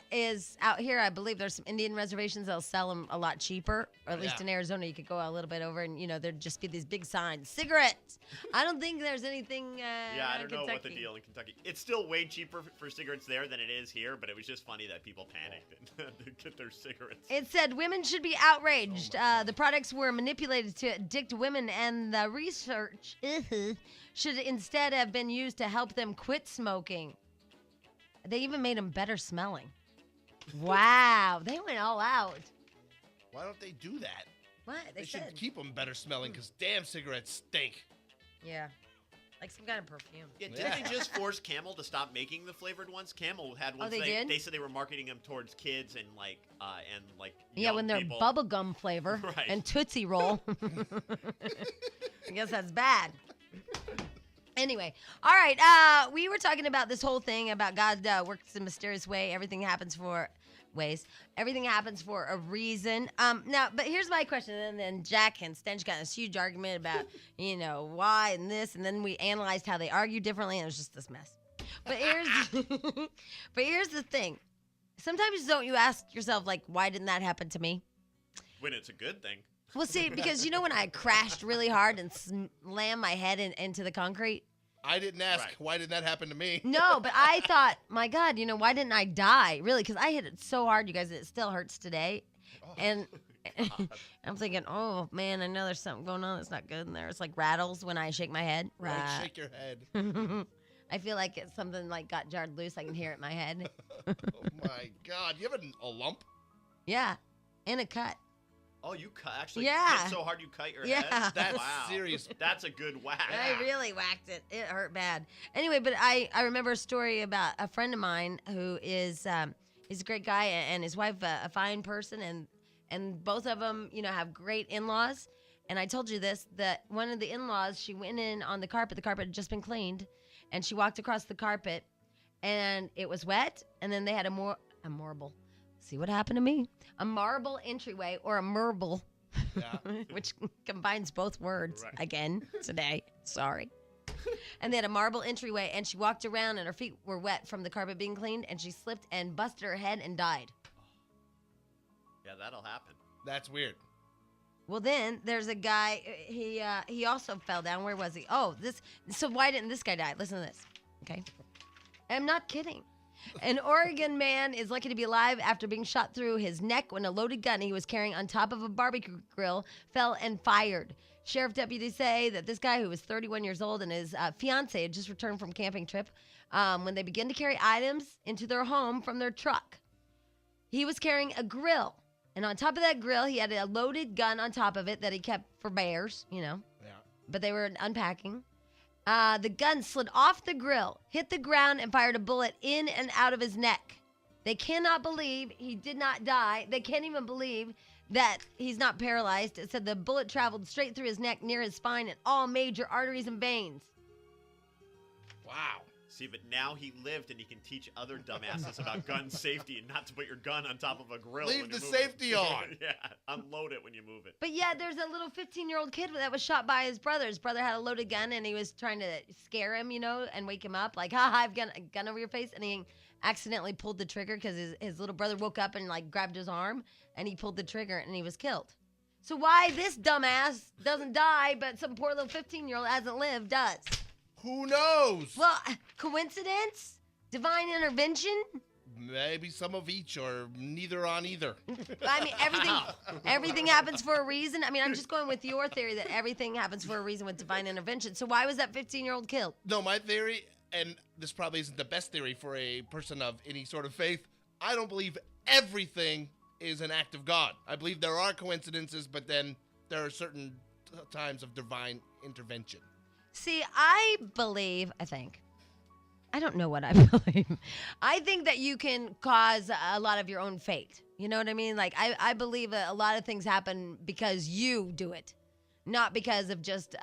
here, I believe there's some Indian reservations that'll sell them a lot cheaper. Or at least Yeah. in Arizona, you could go a little bit over and, there'd just be these big signs. Cigarettes. I don't think there's anything Yeah, I in don't know what the Kentucky. deal in Kentucky. It's still way cheaper for cigarettes there than it is here, but it was just funny that people panicked and had to get their cigarettes. It said women should be outraged. The products were manipulated to addict women, and the research should instead have been used to help them quit smoking. They even made them better smelling. Wow, they went all out. Why don't they do that? What? They should said. keep them better smelling because damn cigarettes stink. Yeah, like some kind of perfume. Yeah, didn't Yeah. they just force Camel to stop making the flavored ones? Camel had ones. they did? They said they were marketing them towards kids and Yeah, young when they're people. bubblegum flavor Right. and Tootsie Roll. I guess that's bad. Anyway, all right. We were talking about this whole thing about God works in a mysterious way. Everything happens for a reason. Now, but here's my question. And then Jack and Stench got this huge argument about, why and this, and then we analyzed how they argue differently, and it was just this mess. But here's the thing. Sometimes don't you ask yourself, like, why didn't that happen to me? When it's a good thing. Well, see, because when I crashed really hard and slammed my head into the concrete? I didn't ask, Right. why didn't that happen to me? No, but I thought, my God, why didn't I die? Really, because I hit it so hard, you guys, it still hurts today. And I'm thinking, oh, man, I know there's something going on that's not good in there. It's like rattles when I shake my head. Right, shake your head. I feel like it's something like got jarred loose. I can hear it in my head. Oh, my God. You have a lump? Yeah, and a cut. Oh, you actually Yeah. hit so hard you cut your Yeah. head? That's wow. serious. That's a good whack. I really whacked it. It hurt bad. Anyway, but I remember a story about a friend of mine who is he's a great guy and his wife a fine person and both of them have great in-laws. And I told you this, that one of the in-laws, she went in on the carpet had just been cleaned, and she walked across the carpet and it was wet, and then they had a marble. See what happened to me? A marble entryway, or a merble, Yeah. which combines both words Right. again today. Sorry. And they had a marble entryway, and she walked around, and her feet were wet from the carpet being cleaned, and she slipped and busted her head and died. Yeah, that'll happen. That's weird. Well, then there's a guy. He also fell down. Where was he? Oh, this. So why didn't this guy die? Listen to this. Okay, I'm not kidding. An Oregon man is lucky to be alive after being shot through his neck when a loaded gun he was carrying on top of a barbecue grill fell and fired. Sheriff deputies say that this guy, who was 31 years old, and his fiance had just returned from a camping trip when they began to carry items into their home from their truck. He was carrying a grill, and on top of that grill, he had a loaded gun on top of it that he kept for bears, Yeah. but they were unpacking. The gun slid off the grill, hit the ground, and fired a bullet in and out of his neck. They cannot believe he did not die. They can't even believe that he's not paralyzed. It said the bullet traveled straight through his neck, near his spine, and all major arteries and veins. Wow. See, but now he lived and he can teach other dumbasses about gun safety and not to put your gun on top of a grill. Leave when the you're moving. safety on. Yeah, unload it when you move it. But yeah, there's a little 15-year-old kid that was shot by his brother. His brother had a loaded gun, and he was trying to scare him, and wake him up. Like, ha, I've got a gun over your face. And he accidentally pulled the trigger because his little brother woke up and, grabbed his arm, and he pulled the trigger, and he was killed. So why this dumbass doesn't die, but some poor little 15-year-old hasn't lived does? Who knows? Well, coincidence? Divine intervention? Maybe some of each, or neither on either. I mean, everything happens for a reason. I mean, I'm just going with your theory that everything happens for a reason with divine intervention. So why was that 15-year-old killed? No, my theory, and this probably isn't the best theory for a person of any sort of faith, I don't believe everything is an act of God. I believe there are coincidences, but then there are certain times of divine intervention. See, I don't know what I believe. I think that you can cause a lot of your own fate. You know what I mean? Like, I believe that a lot of things happen because you do it, not because of just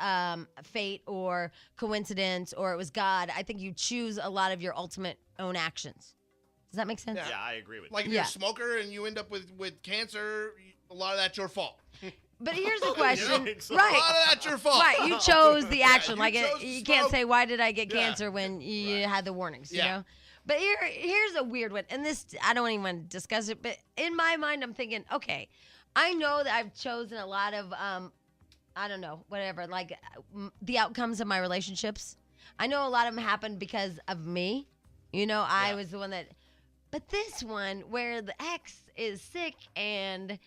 fate or coincidence or it was God. I think you choose a lot of your ultimate own actions. Does that make sense? Yeah, I agree with Like if Yeah. you're a smoker and you end up with cancer, a lot of that's your fault. But here's the question. think so? A lot Right. of that's your fault. Right, you chose the action. you chose to you can't smoke. say, why did I get Yeah. cancer when you had the warnings, you Yeah. know? But here's a weird one. And this, I don't even want to discuss it, but in my mind, I'm thinking, okay, I know that I've chosen a lot of, I don't know, whatever, the outcomes of my relationships. I know a lot of them happened because of me. I Yeah. was the one that, but this one where the ex is sick and,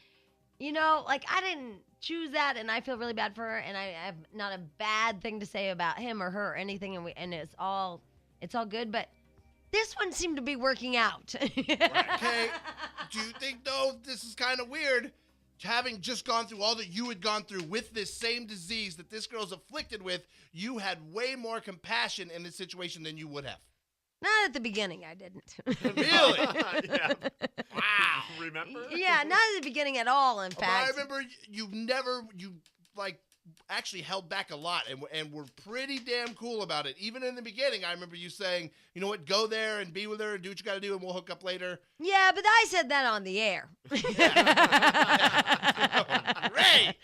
I didn't choose that, and I feel really bad for her, and I have not a bad thing to say about him or her or anything, and it's all good. But this one seemed to be working out. Okay. Do you think, though, this is kind of weird? Having just gone through all that you had gone through with this same disease that this girl's afflicted with, you had way more compassion in this situation than you would have. Not at the beginning, I didn't. Really? yeah. Wow. Remember? Yeah, not at the beginning at all. In But I fact, remember you actually held back a lot, and were pretty damn cool about it. Even in the beginning, I remember you saying, you know what, go there and be with her and do what you got to do, and we'll hook up later. Yeah, but I said that on the air. Great.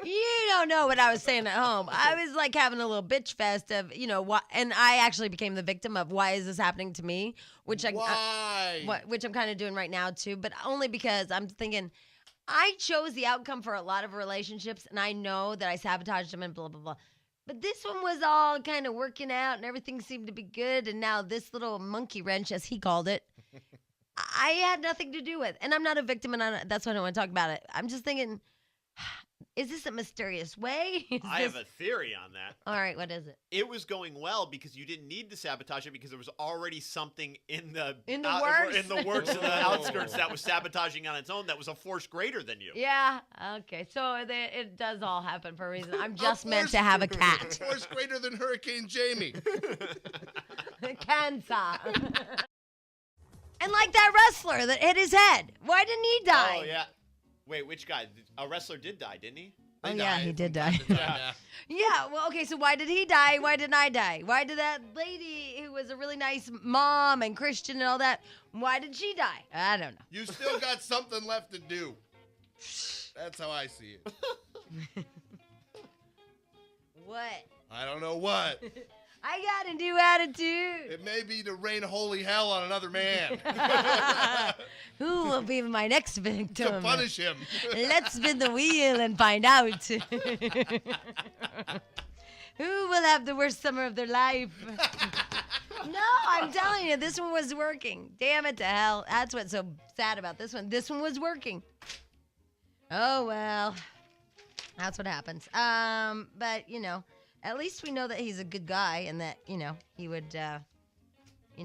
You don't know what I was saying at home. I was like having a little bitch fest of, what, and I actually became the victim of why is this happening to me, which Why? which I'm kind of doing right now too, but only because I'm thinking I chose the outcome for a lot of relationships, and I know that I sabotaged them and blah blah blah. But this one was all kind of working out, and everything seemed to be good. And now this little monkey wrench, as he called it, I had nothing to do with. And I'm not a victim, and that's why I don't want to talk about it. I'm just thinking, is this a mysterious way? I have a theory on that. All right, what is it? It was going well because you didn't need to sabotage it because there was already something in the works? in the works in the outskirts that was sabotaging on its own that was a force greater than you. Yeah, okay. So it does all happen for a reason. I'm just meant to have a cat. Force greater than Hurricane Jamie. Cancer. And like that wrestler that hit his head. Why didn't he die? Oh, yeah. Wait, which guy? A wrestler did die, didn't he? Oh, yeah, he did die. Yeah. Yeah, well, okay, so why did he die? Why didn't I die? Why did that lady who was a really nice mom and Christian and all that, why did she die? I don't know. You still got something left to do. That's how I see it. What? I don't know what. I got a new attitude. It may be to rain holy hell on another man. Who will be my next victim? To punish him. Let's spin the wheel and find out. Who will have the worst summer of their life? No, I'm telling you, this one was working. Damn it to hell. That's what's so sad about this one. This one was working. Oh, well. That's what happens. But, at least we know that he's a good guy and that, he would,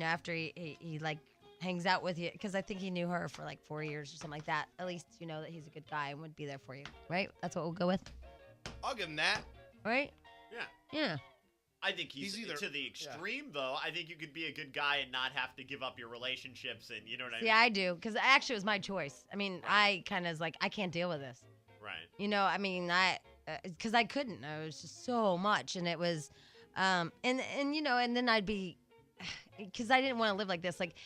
after he like, hangs out with you, because I think he knew her for like 4 years or something like that. At least you know that he's a good guy and would be there for you, right? That's what we'll go with, I'll give him that. right? Yeah. Yeah. I think he's either- to the extreme, though. I think you could be a good guy and not have to give up your relationships, and you know what I mean? Yeah, I do, because actually it was my choice. I mean, I kind of was like, I can't deal with this. Right. Because I couldn't. It was just so much, and it was, and then I'd be, because I didn't want to live like this. Like,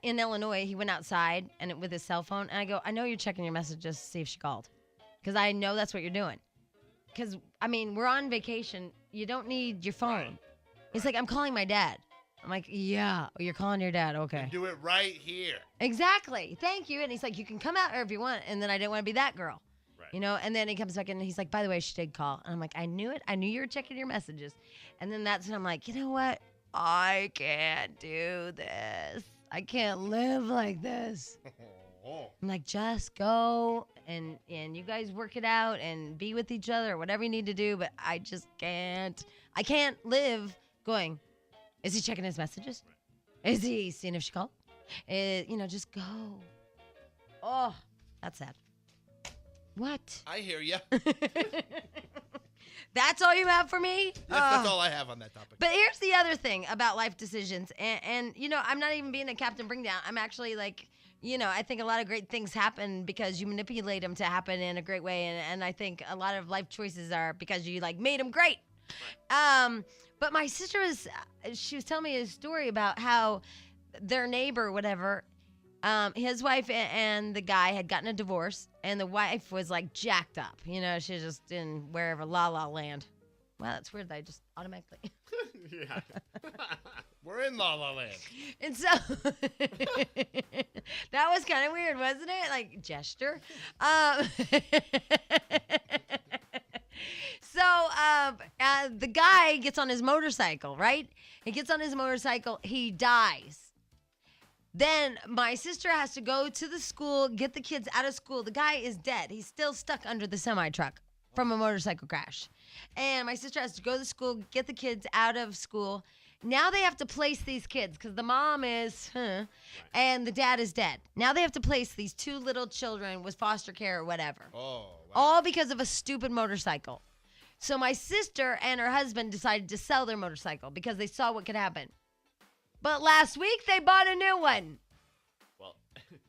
in Illinois, he went outside with his cell phone, and I go, I know you're checking your messages to see if she called, because I know that's what you're doing. Because we're on vacation. You don't need your phone. Right. He's like, I'm calling my dad. I'm like, yeah, you're calling your dad. Okay. Do it right here. Exactly. Thank you. And he's like, you can come out here if you want. And then I didn't want to be that girl. Right. And then he comes back in and he's like, by the way, she did call. And I'm like, I knew it. I knew you were checking your messages. And then that's when I'm like, you know what? I can't do this. I can't live like this. I'm like, just go and you guys work it out and be with each other or whatever you need to do. But I just can't. I can't live going, is he checking his messages? Is he seeing if she called? Just go. Oh, that's sad. What? I hear you. That's all you have for me? Yes, that's all I have on that topic. But here's the other thing about life decisions. And I'm not even being a Captain Bring Down. I'm actually like, I think a lot of great things happen because you manipulate them to happen in a great way. And I think a lot of life choices are because you like made them great. But my sister she was telling me a story about how their neighbor, whatever, his wife and the guy had gotten a divorce, and the wife was like jacked up. She was just in wherever, La La Land. Wow, that's weird that I just automatically. Yeah. We're in La La Land. And so that was kind of weird, wasn't it? Like gesture. So the guy gets on his motorcycle, right? He gets on his motorcycle. He dies. Then my sister has to go to the school, get the kids out of school. The guy is dead. He's still stuck under the semi-truck from a motorcycle crash. And my sister has to go to the school, get the kids out of school. Now they have to place these kids because the mom is, and the dad is dead. Now they have to place these two little children with foster care or whatever. Oh, wow. All because of a stupid motorcycle. So my sister and her husband decided to sell their motorcycle because they saw what could happen. But last week they bought a new one. Well,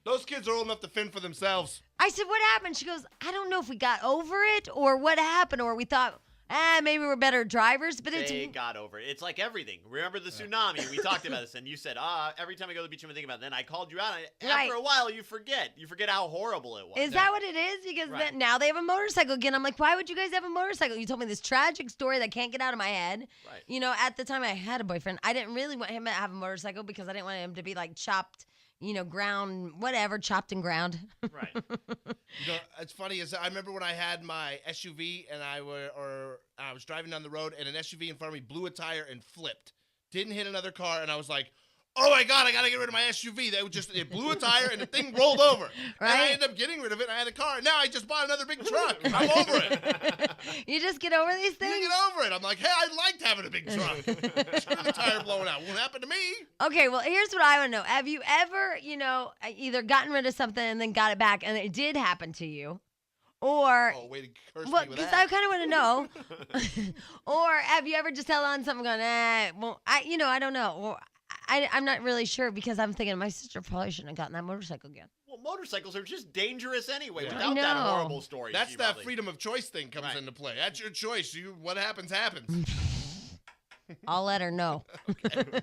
Those kids are old enough to fend for themselves. I said, what happened? She goes, I don't know if we got over it or what happened, or we thought, maybe we're better drivers, but They got over it. It's like everything. Remember the tsunami? We talked about this, and you said, every time I go to the beach, I'm thinking about it. Then I called you out. And after a while, you forget. You forget how horrible it was. Is that what it is? Because now they have a motorcycle again. I'm like, why would you guys have a motorcycle? You told me this tragic story that can't get out of my head. Right. You know, at the time I had a boyfriend, I didn't really want him to have a motorcycle because I didn't want him to be like chopped, ground, whatever, chopped and ground. Right. It's funny is I remember when I had my SUV and I was driving down the road and an SUV in front of me blew a tire and flipped. Didn't hit another car and I was like, oh my God, I got to get rid of my SUV. It blew a tire and the thing rolled over. Right. And I ended up getting rid of it and I had a car. And now I just bought another big truck. I'm over it. You just get over these things? You get over it. I'm like, hey, I liked having a big truck. Screw the tire blowing out. Won't happen to me. Okay, well, here's what I want to know. Have you ever, either gotten rid of something and then got it back and it did happen to you? Or, way to curse me with because that. I kind of want to know. Or have you ever just held on to something going, well, I don't know. Or, I'm not really sure because I'm thinking my sister probably shouldn't have gotten that motorcycle again. Well, motorcycles are just dangerous anyway. Yeah. Without that horrible story. That's that freedom of choice thing comes into play. That's your choice. What happens, happens. I'll let her know. Okay.